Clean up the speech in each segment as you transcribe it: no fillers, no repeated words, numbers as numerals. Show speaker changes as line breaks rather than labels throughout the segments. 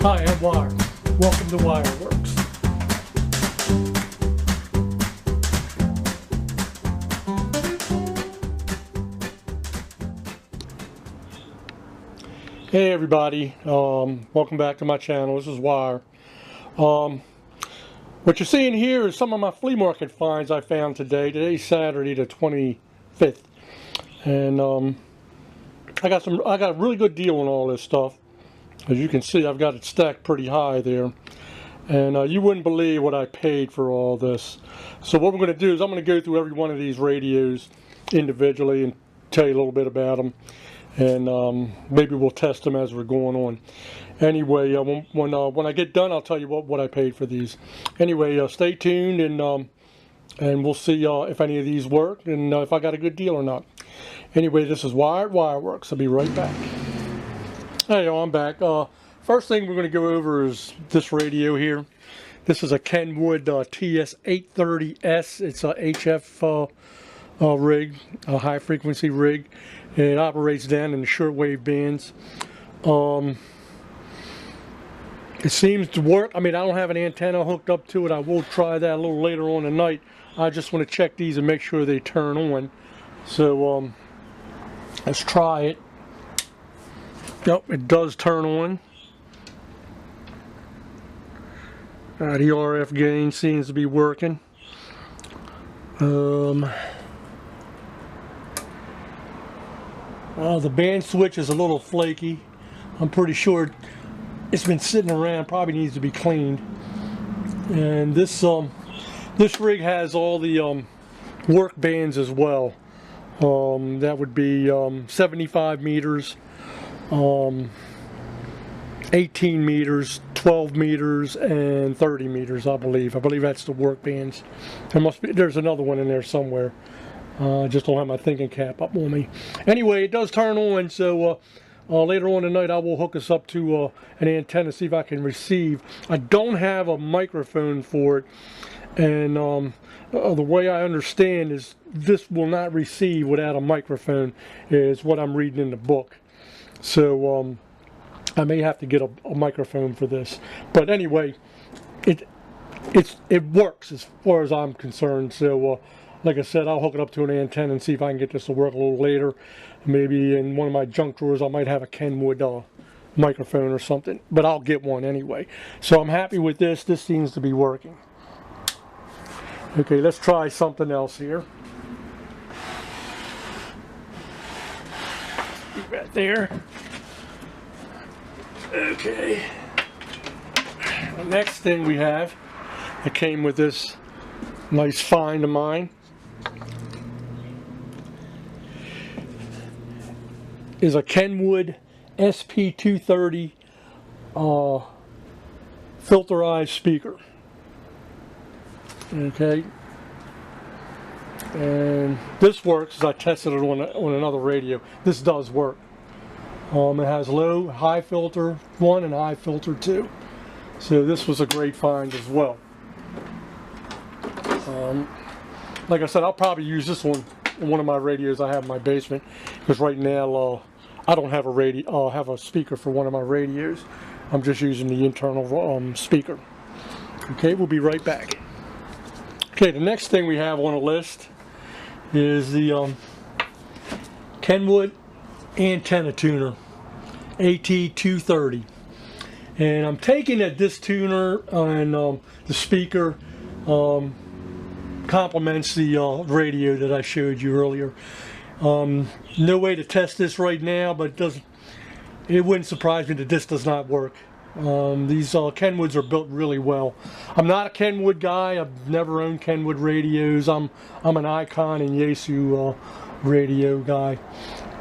Hi, I'm Wire. Welcome to Wireworks. Hey everybody, welcome back to my channel. This is Wire. What you're seeing here is some of my flea market finds I found today. Today's Saturday the 25th, and I got a really good deal on all this stuff. As you can see, I've got it stacked pretty high there, and you wouldn't believe what I paid for all this. So what we're going to do is I'm going to go through every one of these radios individually and tell you a little bit about them, and maybe we'll test them as we're going on. Anyway, when I get done, I'll tell you what I paid for these. Anyway, stay tuned, and we'll see if any of these work and if I got a good deal or not. Anyway, this is Wireworks. I'll be right back. Hey, I'm back. First thing we're going to go over is this radio here. This is a Kenwood TS830S. It's a HF rig, a high frequency rig. It operates down in the shortwave bands. It seems to work. I mean, I don't have an antenna hooked up to it. I will try that a little later on tonight. I just want to check these and make sure they turn on. So let's try it. Yep, it does turn on. The RF gain seems to be working. Well, the band switch is a little flaky. I'm pretty sure it's been sitting around, probably needs to be cleaned. And this rig has all the work bands as well. That would be 75 meters, 18 meters, 12 meters, and 30 meters, I believe. I believe that's the work bands. There's another one in there somewhere. Just don't have my thinking cap up on me. Anyway, it does turn on, so later on tonight I will hook us up to an antenna, see if I can receive. I don't have a microphone for it, and the way I understand is this will not receive without a microphone, is what I'm reading in the book. So I may have to get a microphone for this. But anyway, it works as far as I'm concerned. So like I said, I'll hook it up to an antenna and see if I can get this to work a little later. Maybe in one of my junk drawers I might have a Kenwood microphone or something, but I'll get one anyway. So I'm happy with this. This seems to be working. Okay, let's try something else here. Keep that there. Okay. The next thing we have, that came with this nice find of mine, is a Kenwood SP230 filterized speaker. Okay, and this works. I tested it on another radio. This does work. It has low, high filter 1 and high filter 2. So this was a great find as well. Like I said, I'll probably use this one in one of my radios I have in my basement, because right now I don't have a radio. I'll have a speaker for one of my radios. I'm just using the internal speaker. Okay, we'll be right back. Okay, the next thing we have on the list is the Kenwood antenna tuner, AT230. And I'm taking that this tuner and the speaker complements the radio that I showed you earlier. No way to test this right now, but it wouldn't surprise me that this does not work. These Kenwoods are built really well. I'm not a Kenwood guy. I've never owned Kenwood radios. I'm an Icon and Yaesu radio guy,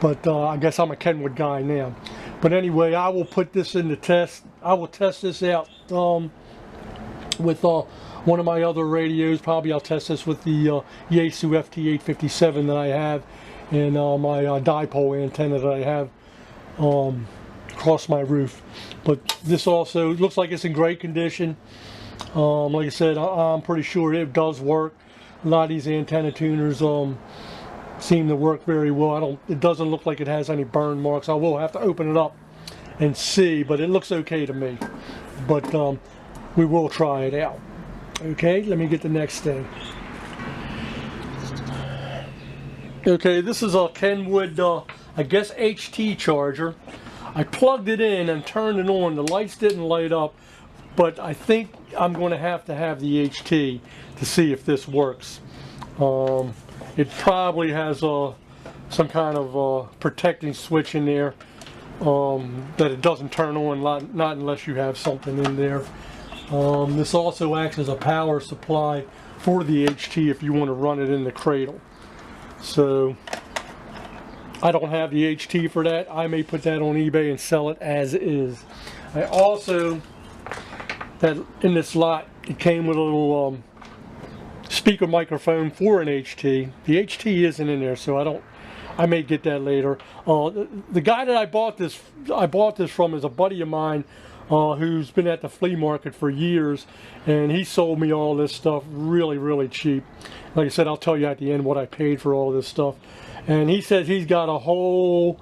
but I guess I'm a Kenwood guy now. But anyway, I will put this in the test. I will test this out with one of my other radios. Probably I'll test this with the Yaesu FT857 that I have, and my dipole antenna that I have across my roof. But this also looks like it's in great condition. Like I said, I'm pretty sure it does work. A lot of these antenna tuners seem to work very well. It doesn't look like it has any burn marks. I will have to open it up and see, but it looks okay to me. but we will try it out. Okay, let me get the next thing. Okay, this is a Kenwood, I guess HT charger. I plugged it in and turned it on. The lights didn't light up, but I think I'm going to have the HT to see if this works. It probably has some kind of protecting switch in there that it doesn't turn on, not unless you have something in there. This also acts as a power supply for the HT if you want to run it in the cradle. So I don't have the HT for that. I may put that on eBay and sell it as is. I also, that in this lot, it came with a little speaker microphone for an HT. The HT isn't in there, so I may get that later. The guy that I bought this from is a buddy of mine who's been at the flea market for years, and he sold me all this stuff really, really cheap. Like I said, I'll tell you at the end what I paid for all this stuff. And he says he bought a whole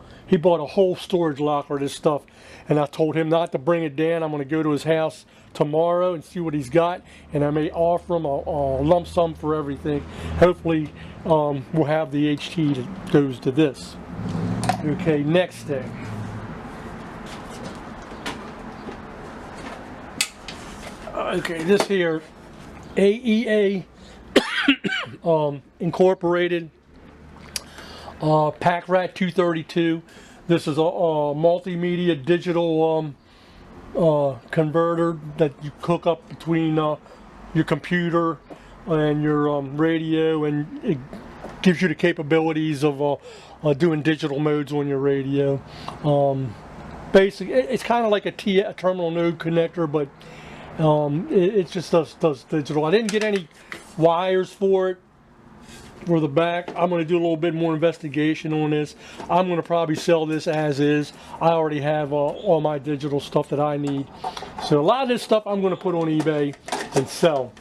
storage locker of this stuff, and I told him not to bring it down. I'm going to go to his house tomorrow and see what he's got, and I may offer him a lump sum for everything. Hopefully we'll have the HT that goes to this. Okay, next thing. Okay, this here, AEA Incorporated Pack Rat 232. This is a multimedia digital converter that you hook up between your computer and your radio, and it gives you the capabilities of doing digital modes on your radio. Basically, it's kind of like a terminal node connector, but it just does digital. I didn't get any wires for it for the back. I'm going to do a little bit more investigation on this. I'm going to probably sell this as is. I already have all my digital stuff that I need. So a lot of this stuff I'm going to put on eBay and sell.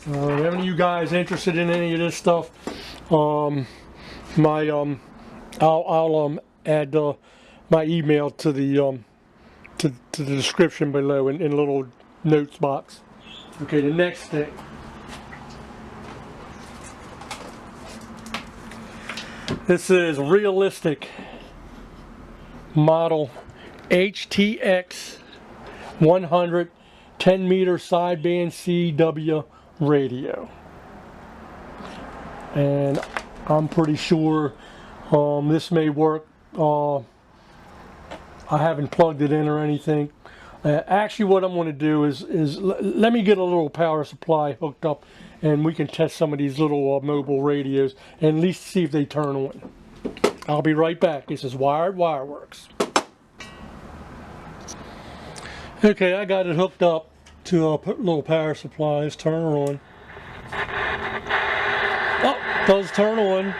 Any of you guys interested in any of this stuff, I'll add my email to the description below in a little notes box. Okay, the next thing. This is Realistic model HTX 100 10 meter sideband CW radio, and I'm pretty sure this may work. I haven't plugged it in or anything. Actually, what I'm going to do is let me get a little power supply hooked up, and we can test some of these little mobile radios and at least see if they turn on. I'll be right back. This is Wired Wireworks. Okay, I got it hooked up to a little power supply. Let's turn her on. Oh, it does turn on.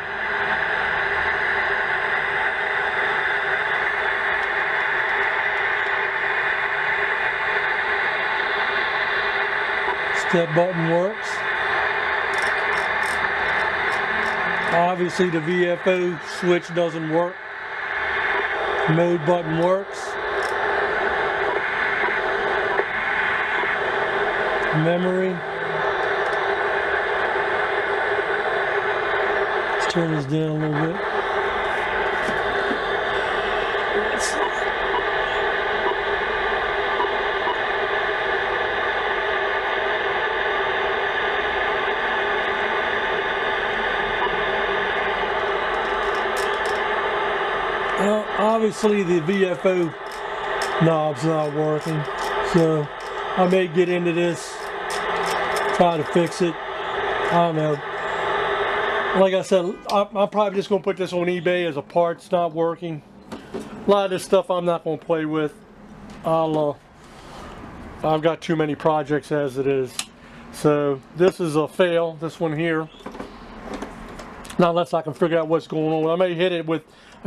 Step button works. Obviously the VFO switch doesn't work. Mode button works. Memory. Let's turn this down a little bit. Let's see. Well, obviously the VFO knob's not working, so I may get into this, try to fix it. I don't know. Like I said, I'm probably just going to put this on eBay as a part's not working. A lot of this stuff I'm not going to play with. I've got too many projects as it is. So this is a fail, this one here. Not unless I can figure out what's going on. I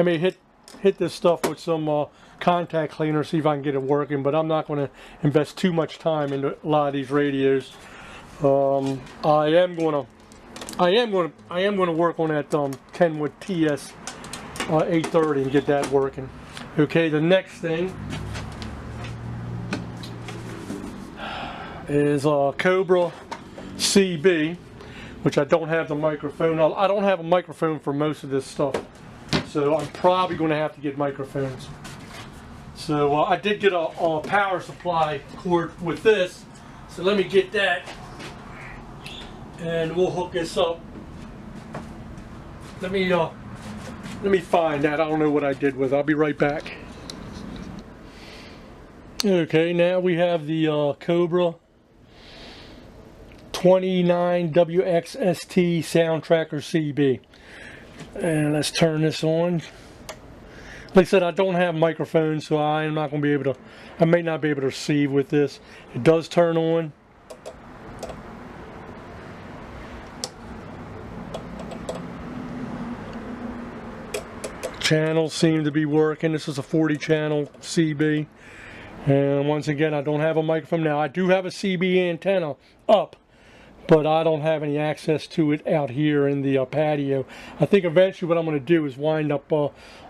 may hit this stuff with some contact cleaner, see if I can get it working, but I'm not going to invest too much time into a lot of these radios. I am going to work on that Kenwood TS 830 and get that working. Okay, the next thing. is Cobra CB, which I don't have the microphone. I don't have a microphone for most of this stuff, so I'm probably going to have to get microphones. So I did get a power supply cord with this, so let me get that and we'll hook this up. Let me find that. I don't know what I did with it. I'll be right back. Okay, now we have the Cobra 29WXST Sound Tracker CB. And let's turn this on. Like I said, I don't have microphones, so I am not going to be able to, I may not be able to receive with this. It does turn on. Channels seem to be working. This is a 40 channel CB. And once again, I don't have a microphone. Now, I do have a CB antenna up, but I don't have any access to it out here in the patio. I think eventually what I'm going to do is wind up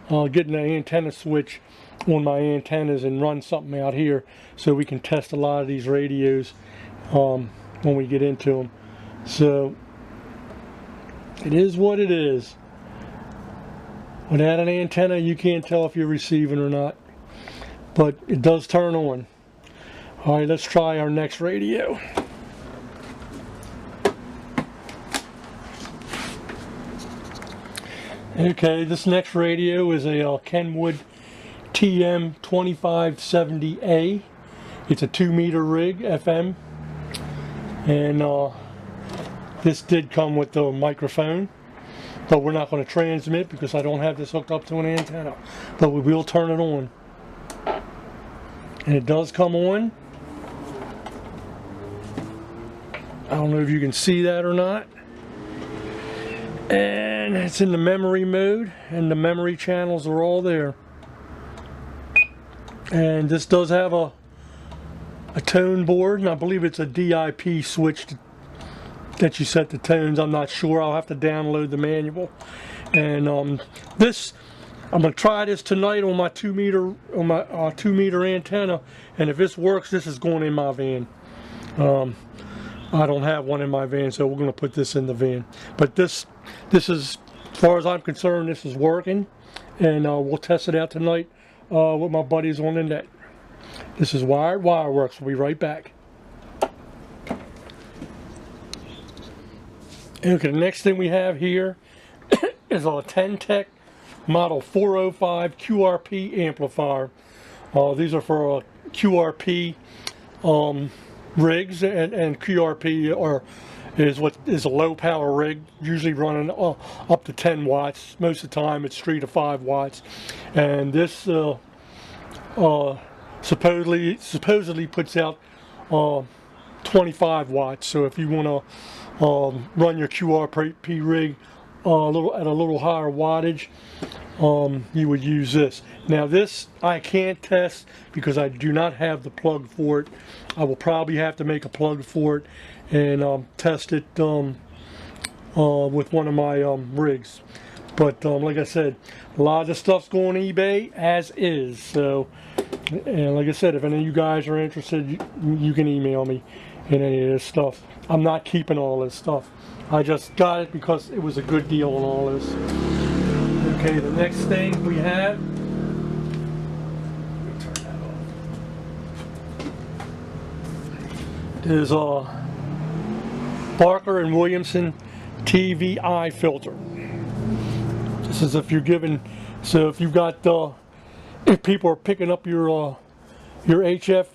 getting an antenna switch on my antennas and run something out here so we can test a lot of these radios when we get into them. So, it is what it is. Without an antenna, you can't tell if you're receiving or not. But it does turn on. Alright, let's try our next radio. Okay, this next radio is a Kenwood TM2570A. It's a 2-meter rig, FM. And this did come with the microphone. But we're not going to transmit because I don't have this hooked up to an antenna. But we will turn it on. And it does come on. I don't know if you can see that or not. And it's in the memory mode, and the memory channels are all there. And this does have a tone board, and I believe it's a DIP switch that you set the tones. I'm not sure. I'll have to download the manual. And this, I'm gonna try this tonight on my 2-meter antenna, and if this works, this is going in my van. I don't have one in my van, so we're gonna put this in the van. But this is, as far as I'm concerned, this is working, and we'll test it out tonight with my buddies on the net. This is Wired Wireworks. We'll be right back. Okay, the next thing we have here is a 10-tech Model 405 QRP amplifier. These are for QRP rigs, and QRP is a low power rig, usually running up to 10 watts. Most of the time it's 3 to 5 watts. And this supposedly puts out 25 watts. So if you want to run your QRP rig at a little higher wattage, you would use this. Now this I can't test because I do not have the plug for it. I will probably have to make a plug for it and test it with one of my rigs. But like I said, a lot of the stuff's going eBay as is. So, and like I said, if any of you guys are interested, you can email me in any of this stuff. I'm not keeping all this stuff. I just got it because it was a good deal on all this. Okay, the next thing we have, let me turn that off, is a Barker and Williamson TVI filter. This is if you're given, so if you've got, if people are picking up your HF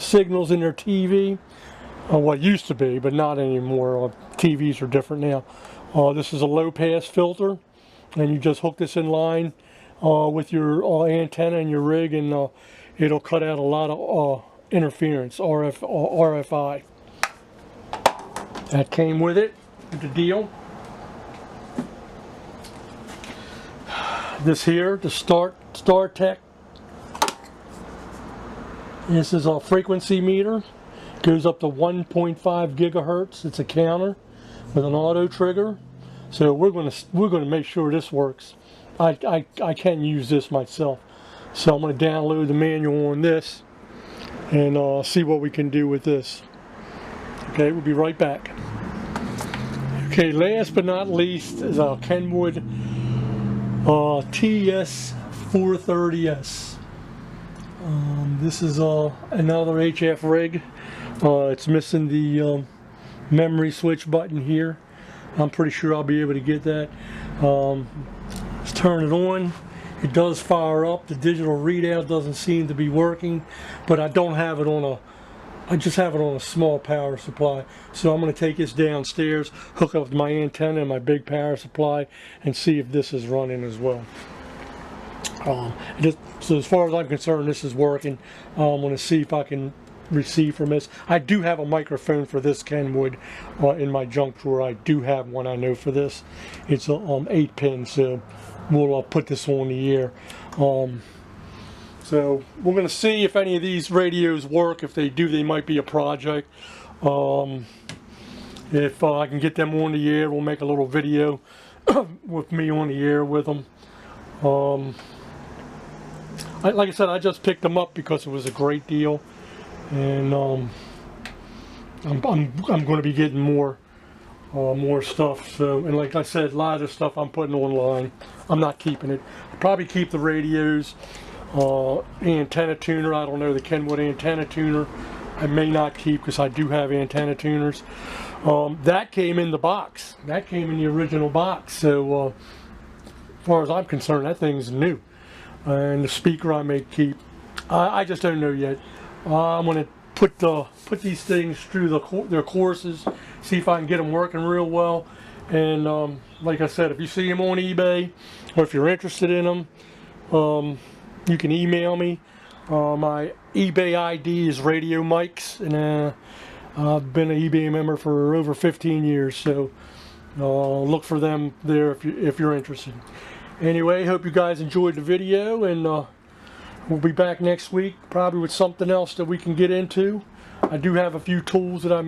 signals in their TV, what used to be, but not anymore. TVs are different now. This is a low pass filter, and you just hook this in line with your antenna and your rig, and it'll cut out a lot of interference, RFI. That came with it, with the deal. This here, the StarTech. This is a frequency meter. Goes up to 1.5 gigahertz. It's a counter with an auto trigger. So we're gonna make sure this works. I can use this myself. So I'm gonna download the manual on this and see what we can do with this. Okay, we'll be right back. Okay, last but not least is our Kenwood TS430S. This is another HF rig. It's missing the memory switch button here. I'm pretty sure I'll be able to get that. Let's turn it on. It does fire up. The digital readout doesn't seem to be working, but I don't have it on I just have it on a small power supply. So I'm going to take this downstairs, hook up my antenna and my big power supply, and see if this is running as well. So as far as I'm concerned, this is working. I'm going to see if I can receive from this. I do have a microphone for this Kenwood in my junk drawer. I do have one, I know, for this. It's a 8-pin, so we'll put this on the air. So we're going to see if any of these radios work. If they do, they might be a project. If I can get them on the air, we'll make a little video with me on the air with them. Like I said, I just picked them up because it was a great deal, and I'm going to be getting more stuff. So, and like I said, a lot of the stuff I'm putting online, I'm not keeping it. I'll probably keep the radios. Antenna tuner, I don't know, the Kenwood antenna tuner I may not keep because I do have antenna tuners. That came in the box. That came in the original box. So as far as I'm concerned, that thing's new. And the speaker I may keep. I just don't know yet. I'm going to put these things through their courses, see if I can get them working real well. And like I said, if you see them on eBay, or if you're interested in them, you can email me. My eBay ID is Radiomikx, and I've been an eBay member for over 15 years, so look for them there if you're interested. Anyway, hope you guys enjoyed the video, and we'll be back next week, probably with something else that we can get into. I do have a few tools that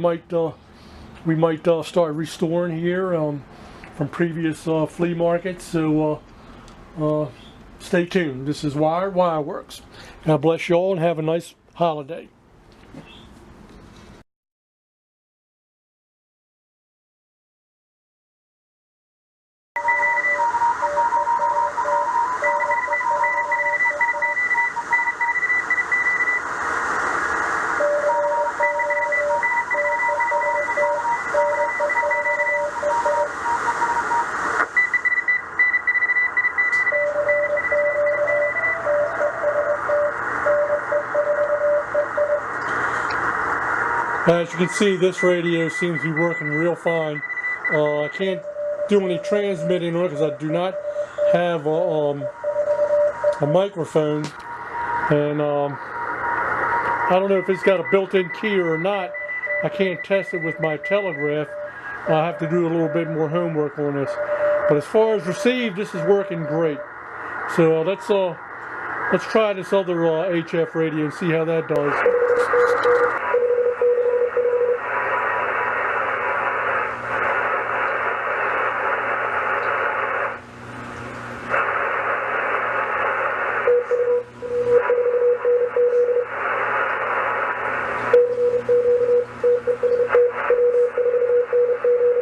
we might start restoring here from previous flea markets, so stay tuned. This is Wireworks. God bless you all and have a nice holiday. As you can see, this radio seems to be working real fine. I can't do any transmitting on it because I do not have a microphone, and I don't know if it's got a built-in key or not. I can't test it with my telegraph. I have to do a little bit more homework on this. But as far as received, this is working great. So let's try this other HF radio and see how that does.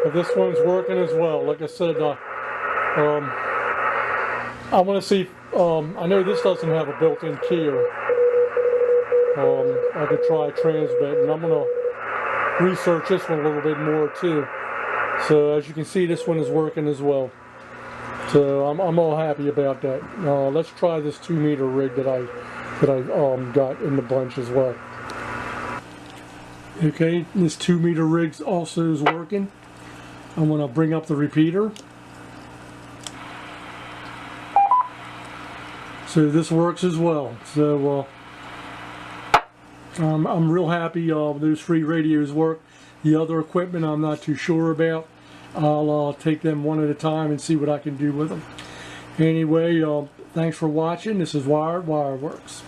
But this one's working as well. Like I said, I want to see. I know this doesn't have a built-in keyer. I could try transmit, and I'm going to research this one a little bit more too. So as you can see, this one is working as well. So I'm all happy about that. Let's try this 2-meter rig that I got in the bunch as well. Okay, this 2-meter rig also is working. I'm going to bring up the repeater. So this works as well. So I'm real happy those 3 radios work. The other equipment I'm not too sure about. I'll take them one at a time and see what I can do with them. Anyway, thanks for watching. This is Wireworks.